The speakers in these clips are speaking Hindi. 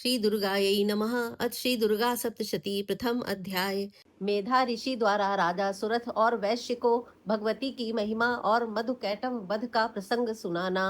श्री दुर्गायै नमः। अथ श्री दुर्गा सप्तशती प्रथम अध्याय। मेधा ऋषि द्वारा राजा सुरथ और वैश्य को भगवती की महिमा और मधुकैटभ वध का प्रसंग सुनाना।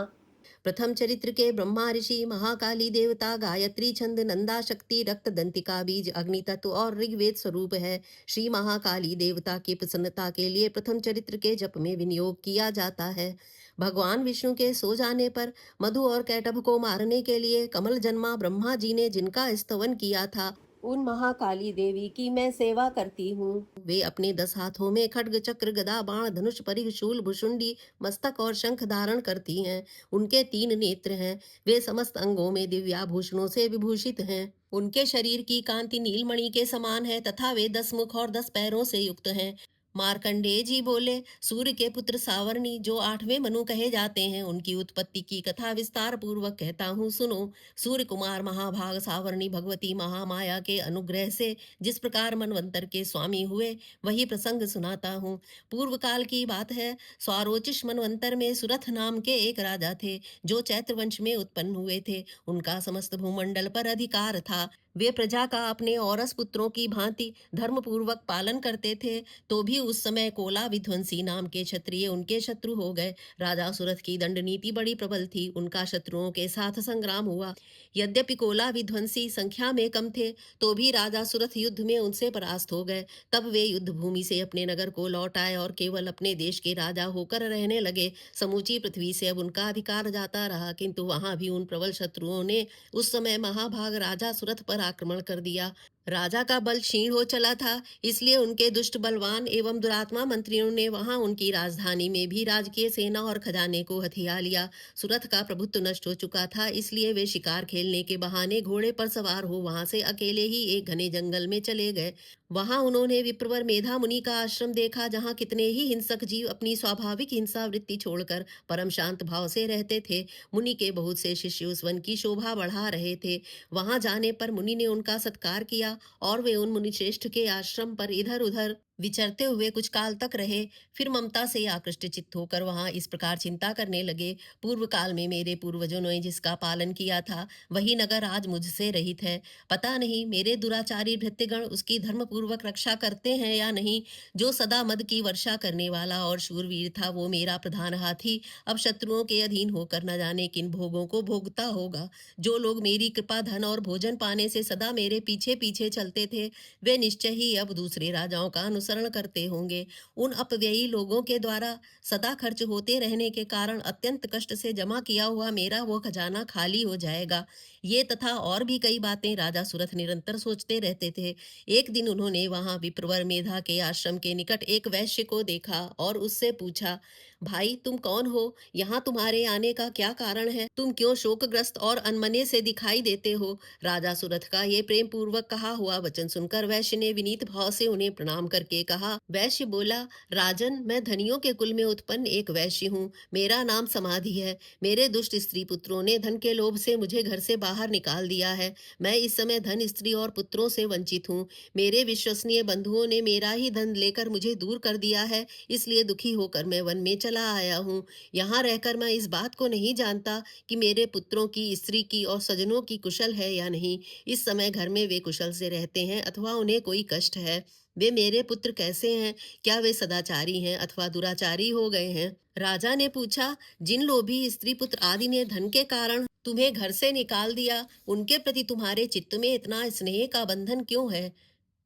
प्रथम चरित्र के ब्रह्मा ऋषि, महाकाली देवता, गायत्री छंद, नंदा शक्ति, रक्त दंतिका बीज, अग्नि तत्व और ऋग्वेद स्वरूप है। श्री महाकाली देवता की प्रसन्नता के लिए प्रथम चरित्र के जप में विनियोग किया जाता है। भगवान विष्णु के सो जाने पर मधु और कैटभ को मारने के लिए कमल जन्मा ब्रह्मा जी ने जिनका स्तवन किया था, उन महाकाली देवी की मैं सेवा करती हूँ। वे अपने 10 हाथों में खड्ग, चक्र, गदा, बाण, धनुष, परिघ, शूल, भुशुंडी, मस्तक और शंख धारण करती हैं। उनके 3 नेत्र हैं। वे समस्त अंगों में दिव्याभूषणों से विभूषित हैं। उनके शरीर की कांति नीलमणि के समान है तथा वे 10 मुख और 10 पैरों से युक्त हैं। मार्कंडेय जी बोले, सूर्य के पुत्र सावर्णी जो 8वें मनु कहे जाते हैं, उनकी उत्पत्ति की कथा विस्तार पूर्वक कहता हूँ, सुनो। सूर्य कुमार महाभाग सावर्णी भगवती महामाया के अनुग्रह से जिस प्रकार मनवंतर के स्वामी हुए, वही प्रसंग सुनाता हूँ। पूर्व काल की बात है। स्वारोचिष मनवंतर में सुरथ नाम के एक राजा थे, जो चैत्र वंश में उत्पन्न हुए थे। उनका समस्त भूमंडल पर अधिकार था। वे प्रजा का अपने औरस पुत्रों की भांति धर्मपूर्वक पालन करते थे। तो भी उस समय कोला विध्वंसी नाम के क्षत्रिय उनके शत्रु हो गए। राजा सुरथ की दंड नीति बड़ी प्रबल थी। उनका शत्रुओं के साथ संग्राम हुआ। यद्यपि कोला विध्वंसी संख्या में कम थे, तो भी राजा सुरथ युद्ध में उनसे परास्त हो गए। तब वे युद्ध भूमि से अपने नगर को लौट आए और केवल अपने देश के राजा होकर रहने लगे। समूची पृथ्वी से अब उनका अधिकार जाता रहा, किंतु वहां भी उन प्रबल शत्रुओं ने उस समय महाभाग राजा सुरथ पर आक्रमण कर दिया। राजा का बल क्षीण हो चला था, इसलिए उनके दुष्ट बलवान एवं दुरात्मा मंत्रियों ने वहां उनकी राजधानी में भी राजकीय सेना और खजाने को हथिया लिया। सुरथ का प्रभुत्व नष्ट हो चुका था, इसलिए वे शिकार खेलने के बहाने घोड़े पर सवार हो वहां से अकेले ही एक घने जंगल में चले गए। वहां उन्होंने विप्रवर मेधा मुनि का आश्रम देखा, जहां कितने ही हिंसक जीव अपनी स्वाभाविक हिंसा वृत्ति छोड़कर परम शांत भाव से रहते थे। मुनि के बहुत से शिष्य उस वन की शोभा बढ़ा रहे थे। वहां जाने पर मुनि ने उनका सत्कार किया और वे उन मुनिश्रेष्ठ के आश्रम पर इधर उधर विचरते हुए कुछ काल तक रहे। फिर ममता से आकृष्ट चित्त होकर वहां इस प्रकार चिंता करने लगे, पूर्व काल में मेरे पूर्वजों ने जिसका पालन किया था, वही नगर आज मुझसे रहित है। पता नहीं मेरे दुराचारी भृत्यगण उसकी धर्म पूर्वक रक्षा करते हैं या नहीं। जो सदा मद की वर्षा करने वाला और शूरवीर था, वो मेरा प्रधान हाथी अब शत्रुओं के अधीन होकर न जाने किन भोगों को भोगता होगा। जो लोग मेरी कृपा, धन और भोजन पाने से सदा मेरे पीछे पीछे चलते थे, वे निश्चय ही अब दूसरे राजाओं का अनुसरण करते होंगे। उन अपव्ययी लोगों के द्वारा सदा खर्च होते रहने के कारण अत्यंत कष्ट से जमा किया हुआ मेरा वो खजाना खाली हो जाएगा। ये तथा और भी कई बातें राजा सुरथ निरंतर सोचते रहते थे। एक दिन उन्होंने वहां विप्रवर मेधा के आश्रम के निकट एक वैश्य को देखा और उससे पूछा, भाई तुम कौन हो? यहाँ तुम्हारे आने का क्या कारण है? तुम क्यों शोकग्रस्त और अनमने से दिखाई देते हो? राजा सुरथ का ये प्रेम पूर्वक कहा हुआ वचन सुनकर वैश्य ने विनीत भाव से उन्हें प्रणाम करके कहा। वैश्य बोला, राजन, मैं धनियों के कुल में उत्पन्न एक वैश्य हूँ। मेरा नाम समाधि है। मेरे दुष्ट स्त्री पुत्रों ने धन के लोभ से मुझे घर से बाहर निकाल दिया है। मैं इस समय धन, स्त्री और पुत्रों से वंचित हूँ। मेरे विश्वसनीय बंधुओं ने मेरा ही धन लेकर मुझे दूर कर दिया है, इसलिए दुखी होकर मैं वन में चला आया हूँ। यहाँ रहकर मैं इस बात को नहीं जानता कि मेरे पुत्रों की, स्त्री की और सजनों की कुशल है या नहीं। इस समय घर में वे कुशल से रहते हैं अथवा उन्हें कोई कष्ट है। वे मेरे पुत्र कैसे हैं? क्या वे सदाचारी हैं अथवा दुराचारी हो गए हैं? राजा ने पूछा, जिन लोभी स्त्री पुत्र आदि ने धन के कारण तुम्हें घर से निकाल दिया, उनके प्रति तुम्हारे चित्त में इतना स्नेह का बंधन क्यों है?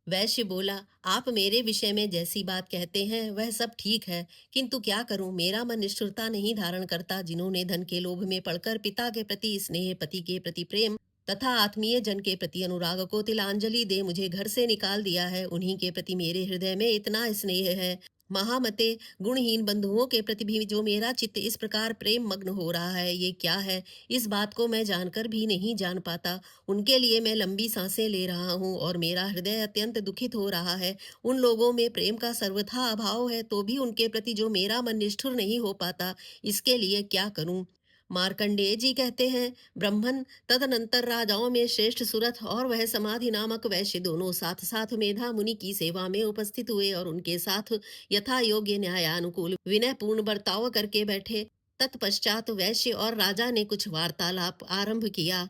वैश्य बोला, आप मेरे विषय में जैसी बात कहते हैं वह सब ठीक है, किंतु क्या करूं, मेरा मन निष्ठुरता नहीं धारण करता। जिन्होंने धन के लोभ में पड़कर पिता के प्रति स्नेह, पति के प्रति प्रेम तथा आत्मीय जन के प्रति अनुराग को तिलांजलि दे मुझे घर से निकाल दिया है, उन्हीं के प्रति मेरे हृदय में इतना स्नेह है। महामते, गुणहीन बंधुओं के प्रति भी जो मेरा चित्त इस प्रकार प्रेम मग्न हो रहा है, ये क्या है? इस बात को मैं जानकर भी नहीं जान पाता। उनके लिए मैं लंबी सांसें ले रहा हूँ और मेरा हृदय अत्यंत दुखित हो रहा है। उन लोगों में प्रेम का सर्वथा अभाव है, तो भी उनके प्रति जो मेरा मन निष्ठुर नहीं हो पाता, इसके लिए क्या करूं? मार्कंडेय जी कहते हैं, ब्रह्मन, तदनंतर राजाओं में श्रेष्ठ सुरथ और वह समाधि नामक वैश्य दोनों साथ साथ मेधा मुनि की सेवा में उपस्थित हुए और उनके साथ यथा योग्य न्यायानुकूल विनय पूर्ण बर्ताव करके बैठे। तत्पश्चात वैश्य और राजा ने कुछ वार्तालाप आरंभ किया।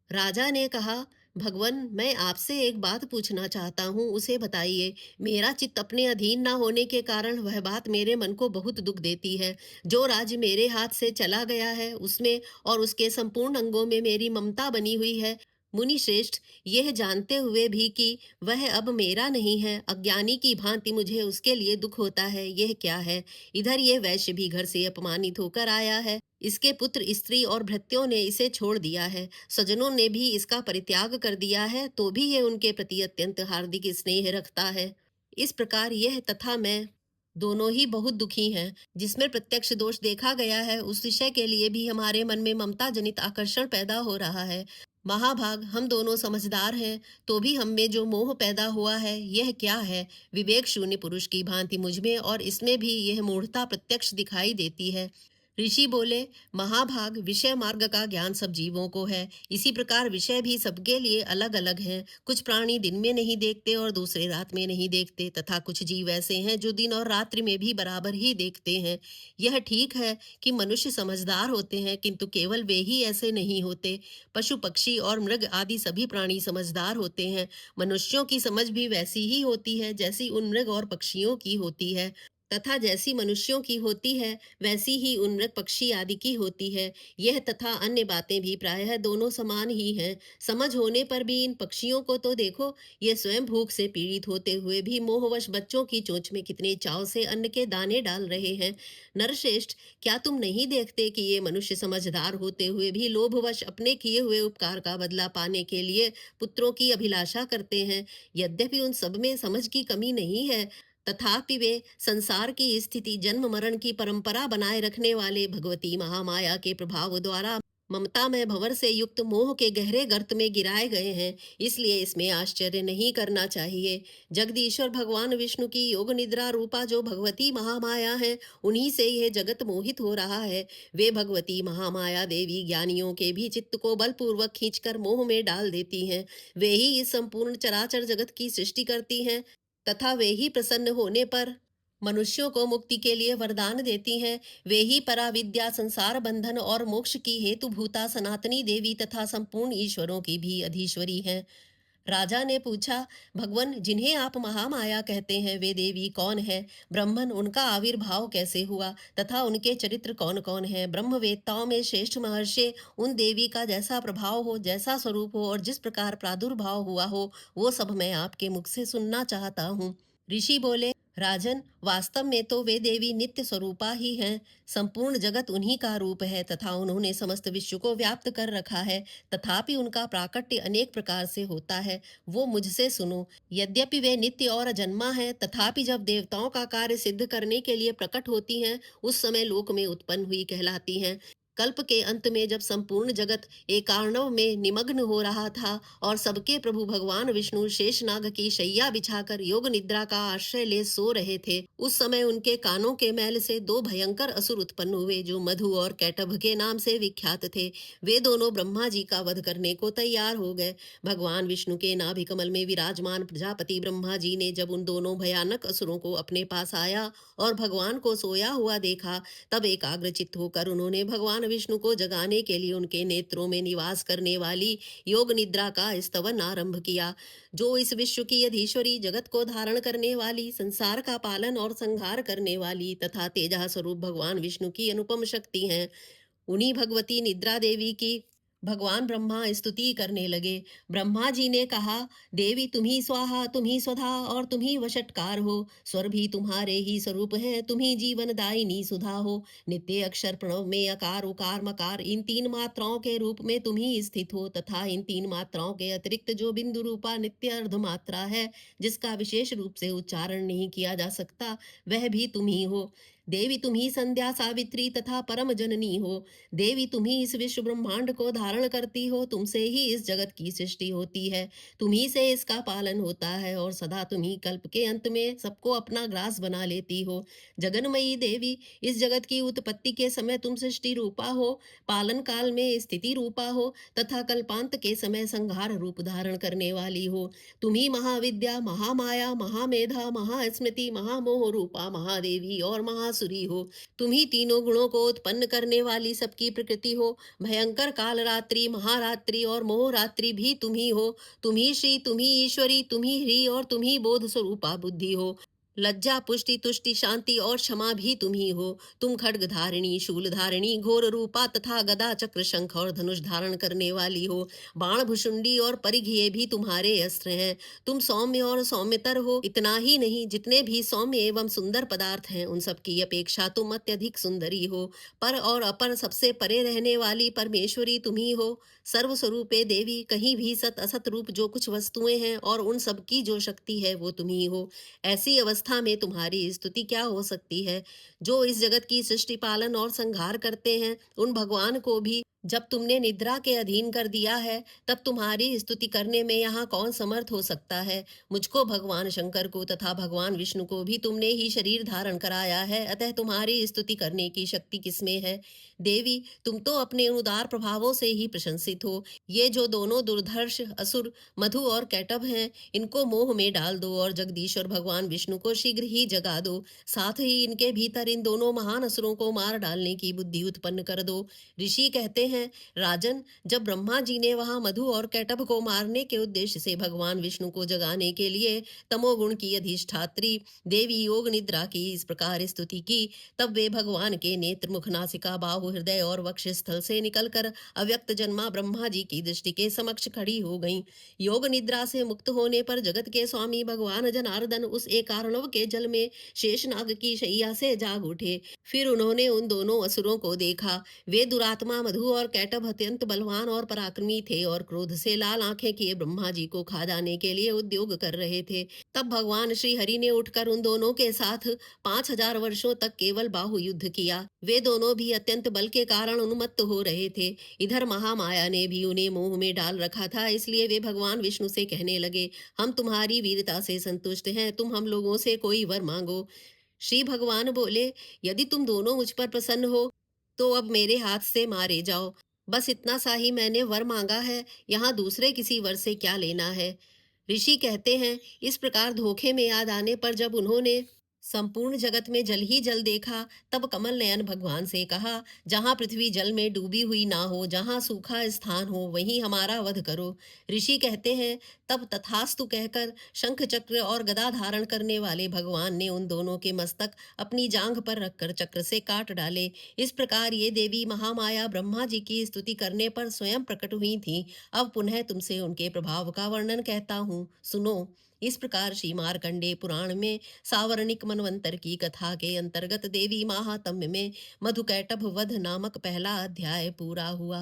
राजा ने कहा, भगवन, मैं आपसे एक बात पूछना चाहता हूँ, उसे बताइए। मेरा चित्त अपने अधीन ना होने के कारण वह बात मेरे मन को बहुत दुख देती है। जो राज्य मेरे हाथ से चला गया है, उसमें और उसके संपूर्ण अंगों में मेरी ममता बनी हुई है। मुनि श्रेष्ठ, यह जानते हुए भी कि वह अब मेरा नहीं है, अज्ञानी की भांति मुझे उसके लिए दुख होता है। यह क्या है? इधर ये वैश्य भी घर से अपमानित होकर आया है। इसके पुत्र, स्त्री और भृत्यों ने इसे छोड़ दिया है। स्वजनों ने भी इसका परित्याग कर दिया है, तो भी ये उनके प्रति अत्यंत हार्दिक स्नेह रखता है। इस प्रकार यह तथा मैं दोनों ही बहुत दुखी हैं। जिसमें प्रत्यक्ष दोष देखा गया है, उस विषय के लिए भी हमारे मन में ममता जनित आकर्षण पैदा हो रहा है। महाभाग, हम दोनों समझदार हैं, तो भी हम में जो मोह पैदा हुआ है, यह क्या है? विवेक शून्य पुरुष की भांति मुझमें और इसमें भी यह मूढ़ता प्रत्यक्ष दिखाई देती है। ऋषि बोले, महाभाग, विषय मार्ग का ज्ञान सब जीवों को है। इसी प्रकार विषय भी सबके लिए अलग अलग हैं। कुछ प्राणी दिन में नहीं देखते और दूसरे रात में नहीं देखते, तथा कुछ जीव ऐसे हैं जो दिन और रात्रि में भी बराबर ही देखते हैं। यह ठीक है कि मनुष्य समझदार होते हैं, किंतु केवल वे ही ऐसे नहीं होते। पशु पक्षी और मृग आदि सभी प्राणी समझदार होते हैं। मनुष्यों की समझ भी वैसी ही होती है जैसी उन मृग और पक्षियों की होती है, तथा जैसी मनुष्यों की होती है वैसी ही उन मृग पक्षी आदि की होती है। यह तथा अन्य बातें भी प्रायः दोनों समान ही हैं। समझ होने पर भी इन पक्षियों को तो देखो, ये स्वयं भूख से पीड़ित होते हुए भी मोहवश बच्चों की चोंच में कितने चाव से अन्न के दाने डाल रहे हैं। नरश्रेष्ठ, क्या तुम नहीं देखते कि ये मनुष्य समझदार होते हुए भी लोभवश अपने किए हुए उपकार का बदला पाने के लिए पुत्रों की अभिलाषा करते हैं? यद्यपि उन सब में समझ की कमी नहीं है, तथापि वे संसार की स्थिति, जन्म मरण की परंपरा बनाए रखने वाले भगवती महामाया के प्रभाव द्वारा ममता में भंवर से युक्त मोह के गहरे गर्त में गिराए गए हैं। इसलिए इसमें आश्चर्य नहीं करना चाहिए। जगदीश्वर भगवान विष्णु की योग निद्रा रूपा जो भगवती महामाया है, उन्हीं से यह जगत मोहित हो रहा है। वे भगवती महामाया देवी ज्ञानियों के भी चित्त को बलपूर्वक खींचकर मोह में डाल देती हैं। वे ही इस संपूर्ण चराचर जगत की सृष्टि करती हैं, तथा वे ही प्रसन्न होने पर मनुष्यों को मुक्ति के लिए वरदान देती हैं। वे ही पराविद्या, संसार बंधन और मोक्ष की हेतु भूता सनातनी देवी तथा संपूर्ण ईश्वरों की भी अधीश्वरी हैं। राजा ने पूछा, भगवन, जिन्हें आप महामाया कहते हैं, वे देवी कौन है? ब्रह्मन, उनका आविर्भाव कैसे हुआ तथा उनके चरित्र कौन कौन है? ब्रह्मवेत्ताओं में श्रेष्ठ महर्षि उन देवी का जैसा प्रभाव हो, जैसा स्वरूप हो और जिस प्रकार प्रादुर्भाव हुआ हो, वो सब मैं आपके मुख से सुनना चाहता हूँ। ऋषि बोले, राजन, वास्तव में तो वे देवी नित्य स्वरूपा ही हैं। संपूर्ण जगत उन्हीं का रूप है तथा उन्होंने समस्त विश्व को व्याप्त कर रखा है। तथापि उनका प्राकट्य अनेक प्रकार से होता है, वो मुझसे सुनो। यद्यपि वे नित्य और अजन्मा है, तथापि जब देवताओं का कार्य सिद्ध करने के लिए प्रकट होती हैं, उस समय लोक में उत्पन्न हुई कहलाती हैं। कल्प के अंत में जब संपूर्ण जगत एकार्णव में निमग्न हो रहा था और सबके प्रभु भगवान विष्णु शेषनाग की शैया बिछाकर योग निद्रा का आश्रय ले सो रहे थे, उस समय उनके कानों के मैल से दो भयंकर असुर उत्पन्न हुए, जो मधु और कैटभ के नाम से विख्यात थे। वे दोनों ब्रह्मा जी का वध करने को तैयार हो गए। भगवान विष्णु के नाभि कमल में विराजमान प्रजापति ब्रह्मा जी ने जब उन दोनों भयानक असुरों को अपने पास आया और भगवान को सोया हुआ देखा, तब एकाग्रचित्त होकर उन्होंने भगवान विष्णु को जगाने के लिए उनके नेत्रों में निवास करने वाली योग निद्रा का स्तवन आरंभ किया। जो इस विश्व की अधीश्वरी, जगत को धारण करने वाली, संसार का पालन और संहार करने वाली तथा तेजा स्वरूप भगवान विष्णु की अनुपम शक्ति हैं, उन्हीं भगवती निद्रा देवी की भगवान ब्रह्मा स्तुति करने लगे। ब्रह्मा जी ने कहा, देवी, तुम ही स्वाहा, तुम ही स्वधा और तुम ही वशटकार हो। स्वर भी तुम्हारे ही स्वरूप है, तुम ही जीवन दायिनी सुधा हो। नित्य अक्षर प्रणव में अकार उकार मकार, इन तीन मात्राओं के रूप में तुम ही स्थित हो, तथा इन तीन मात्राओं के अतिरिक्त जो बिंदु रूपा नित्य अर्ध मात्रा है, जिसका विशेष रूप से उच्चारण नहीं किया जा सकता, वह भी तुम ही हो। देवी, तुम ही संध्या सावित्री तथा परम जननी हो। देवी, तुम ही इस विश्व ब्रह्मांड को धारण करती हो, तुमसे ही इस जगत की सृष्टि होती है, तुम ही से इसका पालन होता है और सदा तुम ही कल्प के अंत में सबको अपना ग्रास बना लेती हो। जगन्मयी देवी, इस जगत की उत्पत्ति के समय तुम सृष्टि रूपा हो, पालन काल में स्थिति रूपा हो तथा कल्पांत के समय संहार रूप धारण करने वाली हो। तुम ही महाविद्या, महामाया, महामेधा, महास्मृति, महामोह रूपा महादेवी और महासुंदरी आसुरी हो। तुम ही तीनों गुणों को उत्पन्न करने वाली सबकी प्रकृति हो। भयंकर काल रात्रि, महारात्रि और मोहरात्रि भी तुम ही हो। तुम ही श्री, तुम ही ईश्वरी, तुम ही ह्री और तुम ही बोध स्वरूपा बुद्धि हो। लज्जा, पुष्टि, तुष्टि, शांति और क्षमा भी तुम ही हो। तुम खड्ग धारिणी, शूल धारिणी, घोर रूपा तथा गदा, चक्र, शंख और धनुष धारण करने वाली हो। बाण, भुषुंडी और परिघ ये भी तुम्हारे अस्त्र हैं। तुम सौम्य और सौम्यतर हो। इतना ही नहीं, जितने भी सौम्य एवं सुंदर पदार्थ हैं उन सब की अपेक्षा तुम अत्यधिक सुंदरी हो। पर और अपर सबसे परे रहने वाली परमेश्वरी तुम ही हो। सर्वस्वरूपे देवी, कहीं भी सत असत रूप जो कुछ वस्तुएं हैं और उन सब की जो शक्ति है वो तुम ही हो। ऐसी अवस्था में तुम्हारी स्तुति क्या हो सकती है? जो इस जगत की सृष्टि, पालन और संहार करते हैं, उन भगवान को भी जब तुमने निद्रा के अधीन कर दिया है, तब तुम्हारी स्तुति करने में यहाँ कौन समर्थ हो सकता है? मुझको, भगवान शंकर को तथा भगवान विष्णु को भी तुमने ही शरीर धारण कराया है, अतः तुम्हारी स्तुति करने की शक्ति किसमें है? देवी, तुम तो अपने उन उदार प्रभावों से ही प्रशंसित हो। ये जो दोनों दुर्धर्ष असुर मधु और कैटभ हैं, इनको मोह में डाल दो और जगदीश्वर भगवान विष्णु को शीघ्र ही जगा दो। साथ ही इनके भीतर इन दोनों महान असुरों को मार डालने की बुद्धि उत्पन्न कर दो। ऋषि कहते हैं, राजन, जब ब्रह्मा जी ने वहां मधु और कैटभ को मारने के उद्देश्य से भगवान विष्णु को जगाने के लिए तमोगुण की अधिष्ठात्री देवी योग निद्रा की इस प्रकार स्तुति की, तब वे भगवान के नेत्र, मुख, नासिका, बाहु, हृदय और वक्ष स्थल से निकलकर अव्यक्त जन्मा ब्रह्मा जी की दृष्टि के समक्ष खड़ी हो गईं। योग निद्रा से मुक्त होने पर जगत के स्वामी भगवान जनार्दन उस एकार्णव के जल में शेषनाग की शैया से जाग उठे। फिर उन्होंने उन दोनों असुरों को देखा। वे दुरात्मा मधु और कैटभ अत्यंत बलवान और पराक्रमी थे और क्रोध से लाल आंखें किए ब्रह्मा जी को खा जाने के लिए उद्योग कर रहे थे। तब भगवान श्री हरि ने उठकर उन दोनों के साथ 5000 वर्षों तक केवल बाहु युद्ध किया। वे दोनों भी अत्यंत बल के कारण उन्मत्त हो रहे थे। इधर महामाया ने भी उन्हें मोह में डाल रखा था, इसलिए वे भगवान विष्णु से कहने लगे, हम तुम्हारी वीरता से संतुष्ट हैं, तुम हम लोगों से कोई वर मांगो। श्री भगवान बोले, यदि तुम दोनों मुझ पर प्रसन्न हो तो अब मेरे हाथ से मारे जाओ। बस इतना सा ही मैंने वर मांगा है, यहाँ दूसरे किसी वर से क्या लेना है? ऋषि कहते हैं, इस प्रकार धोखे में याद आने पर जब उन्होंने संपूर्ण जगत में जल ही जल देखा, तब कमल नयन भगवान से कहा, जहां पृथ्वी जल में डूबी हुई ना हो, जहां सूखा स्थान हो, वहीं हमारा वध करो। ऋषि कहते हैं, तब तथास्तु कहकर शंख, चक्र और गदा धारण करने वाले भगवान ने उन दोनों के मस्तक अपनी जांघ पर रखकर चक्र से काट डाले। इस प्रकार ये देवी महामाया ब्रह्मा जी की स्तुति करने पर स्वयं प्रकट हुई थी। अब पुनः तुमसे उनके प्रभाव का वर्णन कहता हूँ, सुनो। इस प्रकार श्री मार्कंडेय पुराण में सावर्णिक मनवंतर की कथा के अंतर्गत देवी महात्म्य में मधुकैटभ वध नामक पहला अध्याय पूरा हुआ।